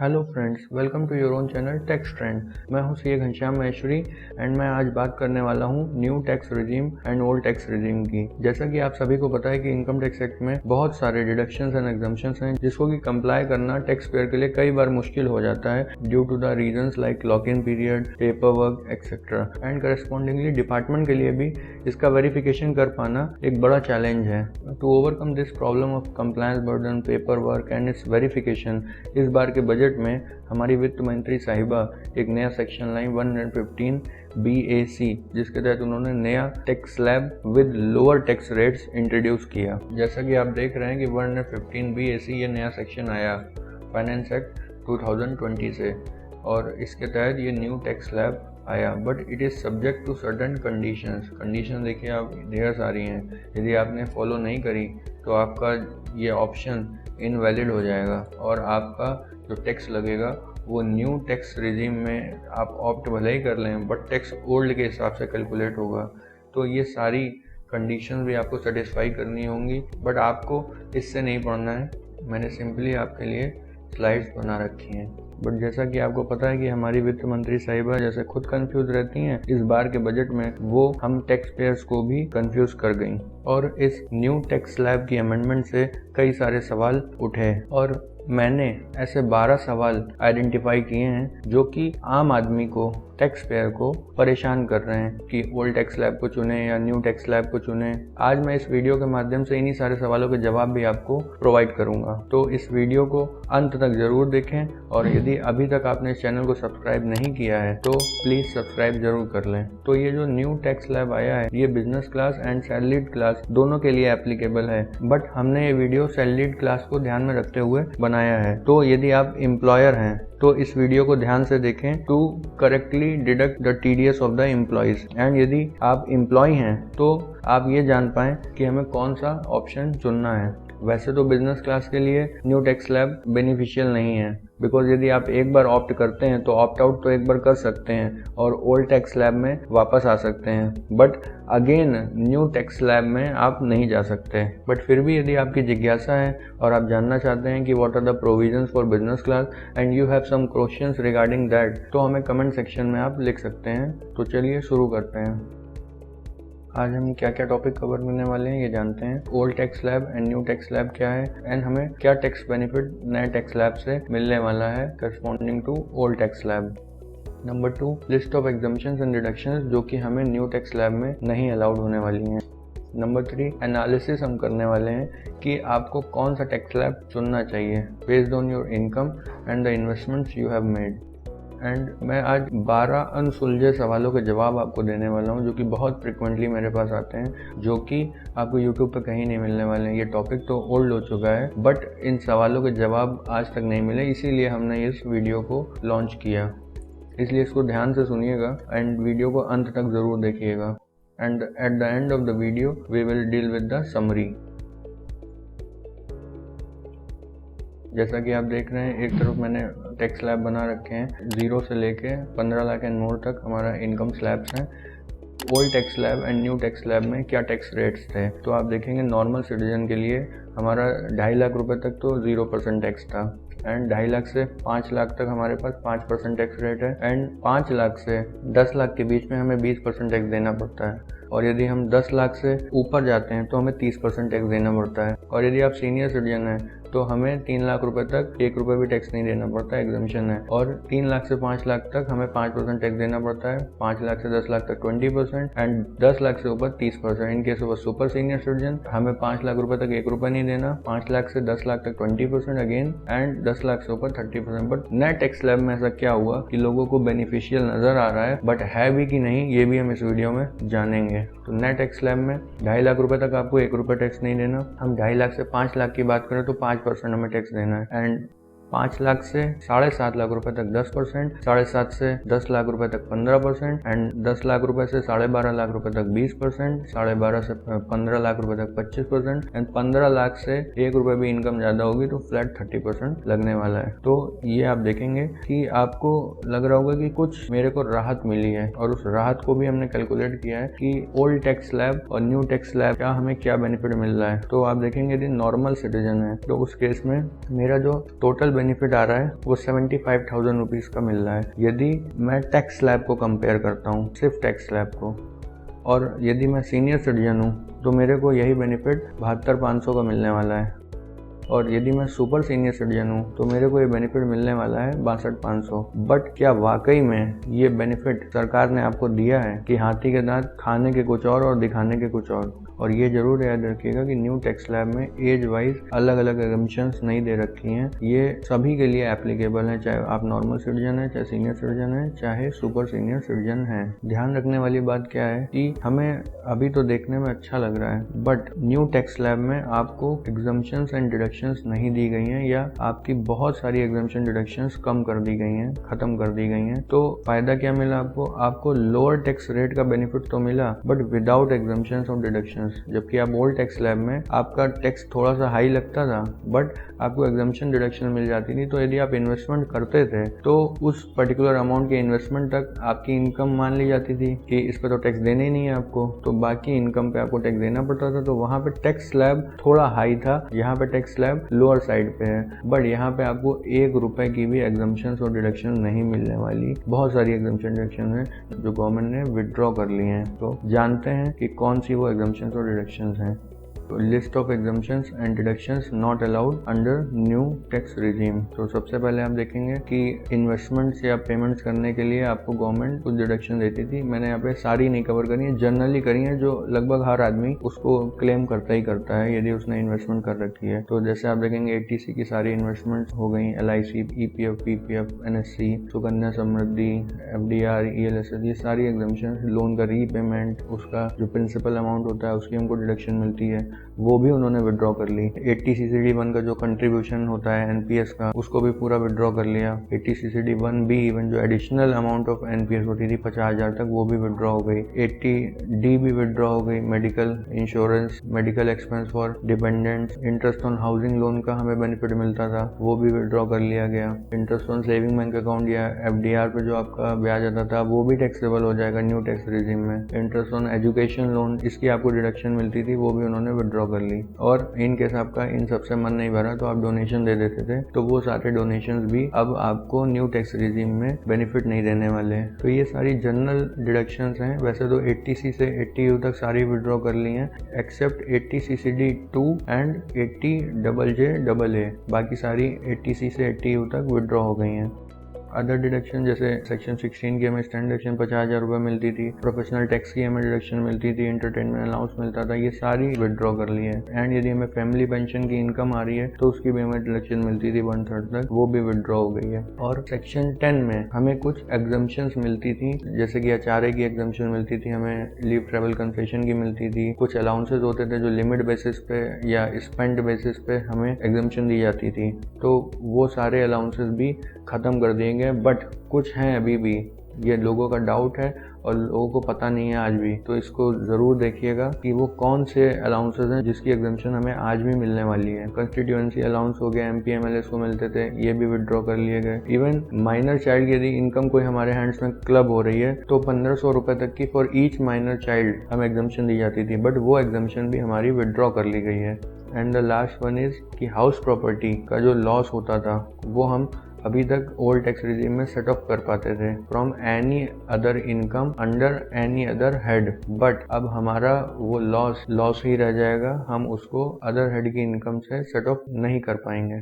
Hello friends, welcome to your own channel tax trend. मैं हूं CA Ghanshyam Maheshwari and मैं आज बात करने वाला हूं new tax regime and old tax regime की। जैसा कि आप सभी को पता है कि इनकम टैक्स एक्ट में बहुत सारे डिडक्शंस एंड एग्जम्पशंस हैं जिसको कि कंप्लाई करना टैक्स पेयर के लिए कई बार मुश्किल हो जाता है due to the reasons like lock in period, paper work etcetera and correspondingly department के लिए भी इसका वेरिफिकेशन कर पाना एक बड़ा चैलेंज है। To overcome this problem of compliance burden, paper work and its verification, इस बार के बजट में हमारी वित्त मंत्री साहिबा एक नया सेक्शन लाई 115 BAC, जिसके तहत उन्होंने नया tax slab with lower tax rates introduce किया। जैसा कि आप देख रहे हैं कि 115 BAC ये नया सेक्शन आया फाइनेंस एक्ट 2020 से और इसके तहत ये न्यू टैक्स स्लैब आया, but it is subject to certain condition देखिए आप ढेर सारी हैं। यदि आपने फॉलो नहीं करी तो आपका ये ऑप्शन इनवैलिड हो जाएगा और आपका जो टैक्स लगेगा वो न्यू टैक्स रिजीम में आप ऑप्ट भले ही कर लें बट टैक्स ओल्ड के हिसाब से कैलकुलेट होगा। तो ये सारी कंडीशन भी आपको सेटिस्फाई करनी होंगी, बट आपको इससे नहीं पढ़ना है। मैंने सिंपली आपके लिए स्लाइड्स बना रखी हैं। बट जैसा कि आपको पता है कि हमारी वित्त मंत्री साहिबा जैसे खुद कंफ्यूज रहती हैं, इस बार के बजट में वो हम टैक्स पेयर्स को भी कंफ्यूज कर गई और इस न्यू टैक्स स्लैब की अमेंडमेंट से कई सारे सवाल उठे और मैंने ऐसे 12 सवाल आइडेंटिफाई किए हैं जो कि आम आदमी को, टैक्स पेयर को परेशान कर रहे हैं कि ओल्ड टैक्स स्लैब को चुने या न्यू टैक्स स्लैब को चुने। आज मैं इस वीडियो के माध्यम से इन्हीं सारे सवालों के जवाब भी आपको प्रोवाइड करूंगा, तो इस वीडियो को अंत तक जरूर देखें और यदि अभी तक आपने इस चैनल को सब्सक्राइब नहीं किया है तो प्लीज सब्सक्राइब जरूर कर लें। तो ये जो न्यू टैक्स स्लैब आया है ये business class and salaried class दोनों के लिए एप्लीकेबल है, बट हमने ये वीडियो सैलरीड क्लास को ध्यान में रखते हुए बनाया है। तो यदि आप एम्प्लॉयर हैं तो इस वीडियो को ध्यान से देखें to correctly deduct the TDS of the employees, and यदि आप एम्प्लॉय हैं तो आप ये जान पाएं कि हमें कौन सा ऑप्शन चुनना है। वैसे तो बिजनेस क्लास के लिए न्यू टैक्स स्लैब बेनिफिशियल नहीं है, बिकॉज यदि आप एक बार ऑप्ट करते हैं तो ऑप्ट आउट तो एक बार कर सकते हैं और ओल्ड टैक्स स्लैब में वापस आ सकते हैं, but again new tax slab में आप नहीं जा सकते। बट फिर भी यदि आपकी जिज्ञासा है और आप जानना चाहते हैं कि what are the provisions for business class and you have some questions regarding that, तो हमें कमेंट सेक्शन में आप लिख सकते हैं। तो चलिए शुरू करते हैं। आज हम क्या क्या टॉपिक कवर करने वाले हैं ये जानते हैं। Old tax slab and new tax slab क्या है एंड हमें क्या टैक्स बेनिफिट नए टैक्स स्लैब से मिलने वाला है corresponding to old tax slab. Number 2, list of exemptions and deductions जो कि हमें न्यू टैक्स स्लैब में नहीं अलाउड होने वाली हैं। नंबर 3, एनालिसिस हम करने वाले हैं कि आपको कौन सा टैक्स स्लैब चुनना चाहिए based on your income and the investments you have made. And मैं आज 12 अनसुलझे सवालों के जवाब आपको देने वाला हूं जो कि बहुत फ्रिक्वेंटली मेरे पास आते हैं, जो कि आपको यूट्यूब पे कहीं नहीं मिलने वाले हैं। ये टॉपिक तो ओल्ड हो चुका है बट इन सवालों के जवाब आज तक नहीं मिले, इसीलिए हमने इस वीडियो को लॉन्च किया। इसलिए इसको ध्यान से सुनिएगा एंड वीडियो को अंत तक ज़रूर देखिएगा and at the end of the video we will deal with the summary. जैसा कि आप देख रहे हैं, एक तरफ मैंने टैक्स स्लैब बना रखे हैं 0 से लेके 15 लाख एंड मोर तक हमारा इनकम स्लैब्स हैं। Old tax slab and new tax slab में क्या टैक्स रेट्स थे, तो आप देखेंगे नॉर्मल सिटीजन के लिए हमारा 2.5 लाख रुपए तक तो 0% टैक्स था एंड 2.5 लाख से 5 लाख तक हमारे पास 5% टैक्स रेट है एंड 5 लाख से 10 लाख के बीच में हमें 20% टैक्स देना पड़ता है और यदि हम 10 लाख से ऊपर जाते हैं तो हमें 30% टैक्स देना पड़ता है और यदि आप सीनियर सिटीजन हैं तो हमें 3 लाख रुपए तक 1 रुपये भी टैक्स नहीं देना पड़ता, एग्जम्पशन है। और 3 लाख से 5 लाख तक हमें 5% टैक्स देना पड़ता है, 5 लाख से 10 लाख तक 20% एंड 10 लाख से ऊपर 30%। In case of super senior citizen हमें 5 लाख रुपए तक 1 रुपये नहीं देना, 5 लाख से 10 लाख तक 20% अगेन एंड 10 लाख से ऊपर 30%। बट नए टैक्स स्लैब में ऐसा क्या हुआ कि लोगों को बेनिफिशियल नजर आ रहा है, बट है भी कि नहीं ये भी हम इस वीडियो में जानेंगे। तो नए टैक्स स्लैब में 2.5 लाख रुपए तक आपको 1 रुपये टैक्स नहीं देना। हम 2.5 लाख से 5 लाख की बात करें तो 5% हमें टैक्स देना है एंड 5 लाख से 7.5 लाख रुपए तक 10%, 7.5 से 10 लाख रुपए तक 15% एंड 10 लाख रुपए से 12.5 लाख रुपए तक 20%, 12.5 से 15 लाख रुपए तक 25% एंड 15 लाख से 1 रुपए भी इनकम ज्यादा होगी तो फ्लैट 30% लगने वाला है। तो ये आप देखेंगे कि आपको लग रहा होगा कि कुछ मेरे को राहत मिली है और उस राहत को भी हमने कैलकुलेट किया है कि ओल्ड टैक्स स्लैब और न्यू टैक्स स्लैब क्या हमें क्या बेनिफिट मिल रहा है। तो आप देखेंगे यदि नॉर्मल सिटीजन है तो उस केस में मेरा जो टोटल बेनिफिट आ रहा है वो 75,000 रुपीज़ का मिल रहा है यदि मैं टैक्स स्लैब को कंपेयर करता हूँ, सिर्फ टैक्स स्लैब को। और यदि मैं सीनियर सिटीजन हूँ तो मेरे को यही बेनिफिट 72,500 का मिलने वाला है। और यदि मैं सुपर सीनियर सिटीजन हूँ तो मेरे को ये बेनिफिट मिलने वाला है 62,500। बट क्या वाकई में ये बेनिफिट सरकार ने आपको दिया है कि हाथी के दांत खाने के कुछ और दिखाने के कुछ और ये जरूर याद रखिएगा कि न्यू टैक्स स्लैब में एज वाइज अलग अलग एग्जम्पशंस नहीं दे रखी हैं। ये सभी के लिए एप्लीकेबल है, चाहे आप नॉर्मल सिटीजन है, चाहे सीनियर सिटीजन है, चाहे सुपर सीनियर सिटीजन है। ध्यान रखने वाली बात क्या है कि हमें अभी तो देखने में अच्छा लग रहा है बट न्यू टैक्स स्लैब में आपको एग्जम्पशंस एंड डिडक्शंस नहीं दी गई हैं या आपकी बहुत सारी एग्जम्पशन डिडक्शंस कम कर दी गई हैं, खत्म कर दी गई हैं। तो फायदा क्या मिला आपको लोअर टैक्स रेट का बेनिफिट तो मिला बट विदाउट एग्जम्पशंस और डिडक्शंस। जबकि आप ओल्ड टैक्स स्लैब में आपका टैक्स थोड़ा सा हाई लगता था बट आपको एग्जम्पशन डिडक्शन मिल जाती थी। तो यदि आप इन्वेस्टमेंट करते थे तो उस पर्टिकुलर अमाउंट के इन्वेस्टमेंट तक आपकी इनकम मान ली जाती थी कि इस पे तो टैक्स देने ही नहीं है आपको, तो बाकी इनकम पे आपको टैक्स देना पड़ता था। तो वहाँ पे टैक्स स्लैब थोड़ा हाई था, यहाँ पे टैक्स स्लैब लोअर साइड पे है बट यहाँ पे आपको ₹1 की भी एग्जम्पशन और डिडक्शन नहीं मिलने वाली। बहुत सारी एग्जम्पशन डिडक्शन है जो गवर्नमेंट ने विदड्रॉ कर ली हैं। तो जानते हैं कि कौन सी वो एग्जम्पशन और डिडक्शंस हैं। List of exemptions and deductions not allowed under new tax regime. तो सबसे पहले आप देखेंगे कि इन्वेस्टमेंट्स या पेमेंट्स करने के लिए आपको गवर्नमेंट कुछ डिडक्शन देती थी। मैंने यहाँ पे सारी नहीं कवर करी है, जनरली करी है जो लगभग हर आदमी उसको क्लेम करता ही करता है यदि उसने इन्वेस्टमेंट कर रखी है। तो जैसे आप देखेंगे 80C की सारी इन्वेस्टमेंट हो गई, LIC, EPF, PPF, NSC, Sukanya Samriddhi, FDR, ELSS, ये सारी एग्जम्पशन। लोन का रीपेमेंट, उसका जो प्रिंसिपल अमाउंट होता है उसकी हमको डिडक्शन मिलती है, वो भी उन्होंने विड्रॉ कर ली। 80CCD1 का जो कंट्रीब्यूशन होता है NPS का, उसको भी पूरा विड्रॉ कर लिया। 80CCD1B इवन जो एडिशनल अमाउंट ऑफ NPS होती थी 50,000 तक, वो भी विड्रॉ हो गई। 80D भी विड्रॉ हो गई, medical insurance, medical expense for dependents. Interest on housing loan का हमें बेनिफिट मिलता था, वो भी विड्रॉ कर लिया गया। Interest on saving bank account या FDR पे जो आपका ब्याज आता था वो भी टैक्सेबल हो जाएगा न्यू टैक्स रिजीम में। इंटरेस्ट ऑन एजुकेशन लोन, इसकी आपको डिडक्शन मिलती थी, वो भी उन्होंने विड्रॉ कर ली। और इन केस आपका इन सबसे मन नहीं भरा तो आप डोनेशन दे देते थे, तो वो सारे डोनेशंस भी अब आपको न्यू टैक्स रिजीम में बेनिफिट नहीं देने वाले। तो ये सारी जनरल डिडक्शंस हैं। वैसे तो 80C से 80U तक सारी विड्रॉ कर ली हैं एक्सेप्ट 80CCD2 एंड 80JJAA, बाकी सारी 80C से 80U तक विड्रॉ हो गई हैं। अदर डिडक्शन जैसे सेक्शन 16 की हमें स्टैंड डिडक्शन 50,000 रुपये मिलती थी, प्रोफेशनल टैक्स की हमें डिडक्शन मिलती थी, एंटरटेनमेंट अलाउंस मिलता था, ये सारी विड्रॉ कर ली है। एंड यदि हमें फैमिली पेंशन की इनकम आ रही है तो उसकी भी हमें डिडक्शन मिलती थी 1/3 तक, वो भी विड्रॉ हो गई है। और सेक्शन 10 में हमें कुछ एग्जम्पशंस मिलती थी, जैसे कि HRA की एग्जम्पशन मिलती थी, हमें लीव ट्रेवल कंसेशन की मिलती थी, कुछ अलाउंसेज होते थे जो लिमिट बेसिस पे या स्पेंड बेसिस पे हमें एग्जम्पशन दी जाती थी, तो वो सारे अलाउंसेज भी खत्म कर दिए गए। बट कुछ हैं अभी भी, ये लोगों का डाउट है और लोगों को पता नहीं है आज भी, तो इसको ज़रूर देखिएगा कि वो कौन से अलाउंसेज हैं जिसकी एग्जम्पशन हमें आज भी मिलने वाली है। कंस्टिट्यूएंसी अलाउंस हो गया, MP MLAs को मिलते थे, ये भी विड्रॉ कर लिए गए। इवन माइनर चाइल्ड यदि इनकम कोई हमारे हैंड्स में क्लब हो रही है तो 1500 रुपये तक की फॉर ईच माइनर चाइल्ड हमें एग्जम्पशन दी जाती थी, बट वो एग्जम्पशन भी हमारी विड्रॉ कर ली गई है। And the last one is कि हाउस प्रॉपर्टी का जो लॉस होता था वो हम अभी तक ओल्ड टैक्स रिजीम में सेट ऑफ कर पाते थे from any other income under any other head, but अब हमारा वो लॉस ही रह जाएगा, हम उसको अदर हेड की इनकम से सेट ऑफ नहीं कर पाएंगे।